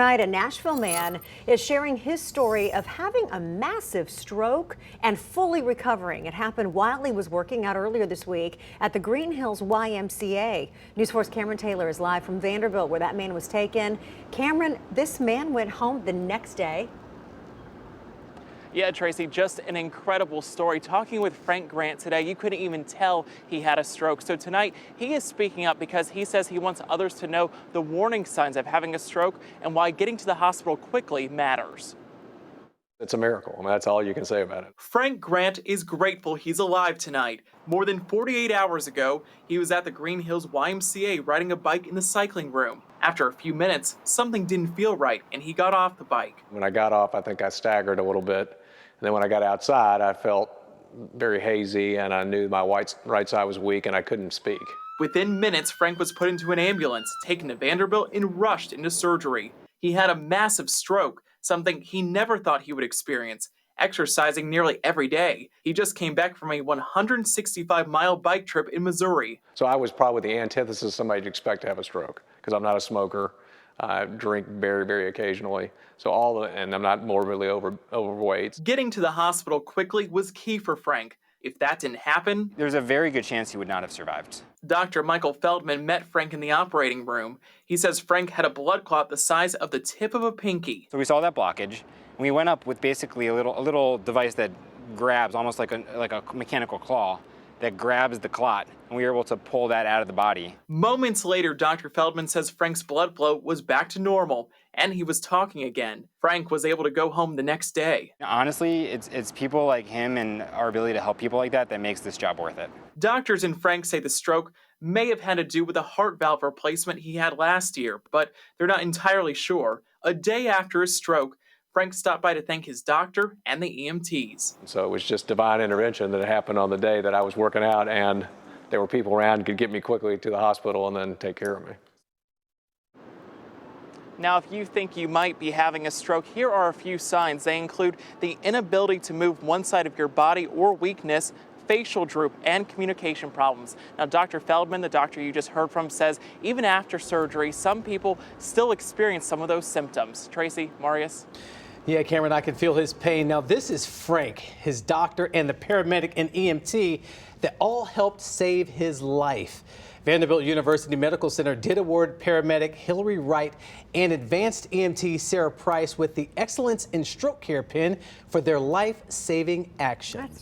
Tonight, a Nashville man is sharing his story of having a massive stroke and fully recovering. It happened while he was working out earlier this week at the Green Hills YMCA. News 4's Cameron Taylor is live from Vanderbilt, where that man was taken. Cameron, this man went home the next day. Yeah, Tracy, just an incredible story. Talking with Frank Grant today, you couldn't even tell he had a stroke. So tonight, he is speaking up because he says he wants others to know the warning signs of having a stroke and why getting to the hospital quickly matters. It's a miracle. I mean, that's all you can say about it. Frank Grant is grateful he's alive tonight. More than 48 hours ago, he was at the Green Hills YMCA riding a bike in the cycling room. After a few minutes, something didn't feel right, and he got off the bike. When I got off, I think I staggered a little bit. And then when I got outside, I felt very hazy, and I knew my right side was weak, and I couldn't speak. Within minutes, Frank was put into an ambulance, taken to Vanderbilt, and rushed into surgery. He had a massive stroke, something he never thought he would experience, exercising nearly every day. He just came back from a 165-mile bike trip in Missouri. So I was probably the antithesis of somebody you'd expect to have a stroke, because I'm not a smoker. I drink very, very occasionally. So and I'm not morbidly overweight. Getting to the hospital quickly was key for Frank. If that didn't happen, there's a very good chance he would not have survived. Dr. Michael Feldman met Frank in the operating room. He says Frank had a blood clot the size of the tip of a pinky. So we saw that blockage, and we went up with basically a little device that grabs, almost like a mechanical claw, that grabs the clot, and we were able to pull that out of the body. Moments later, Dr. Feldman says Frank's blood flow was back to normal, and he was talking again. Frank was able to go home the next day. Honestly, it's people like him and our ability to help people like that makes this job worth it. Doctors and Frank say the stroke may have had to do with a heart valve replacement he had last year, but they're not entirely sure. A day after his stroke, Frank stopped by to thank his doctor and the EMTs. So it was just divine intervention that happened on the day that I was working out, and there were people around who could get me quickly to the hospital and then take care of me. Now, if you think you might be having a stroke, here are a few signs. They include the inability to move one side of your body or weakness, facial droop, and communication problems. Now, Dr. Feldman, the doctor you just heard from, says even after surgery, some people still experience some of those symptoms. Tracy, Marius? Yeah, Cameron, I can feel his pain. Now, this is Frank, his doctor, and the paramedic and EMT that all helped save his life. Vanderbilt University Medical Center did award paramedic Hillary Wright and advanced EMT Sarah Price with the Excellence in Stroke Care pin for their life-saving actions.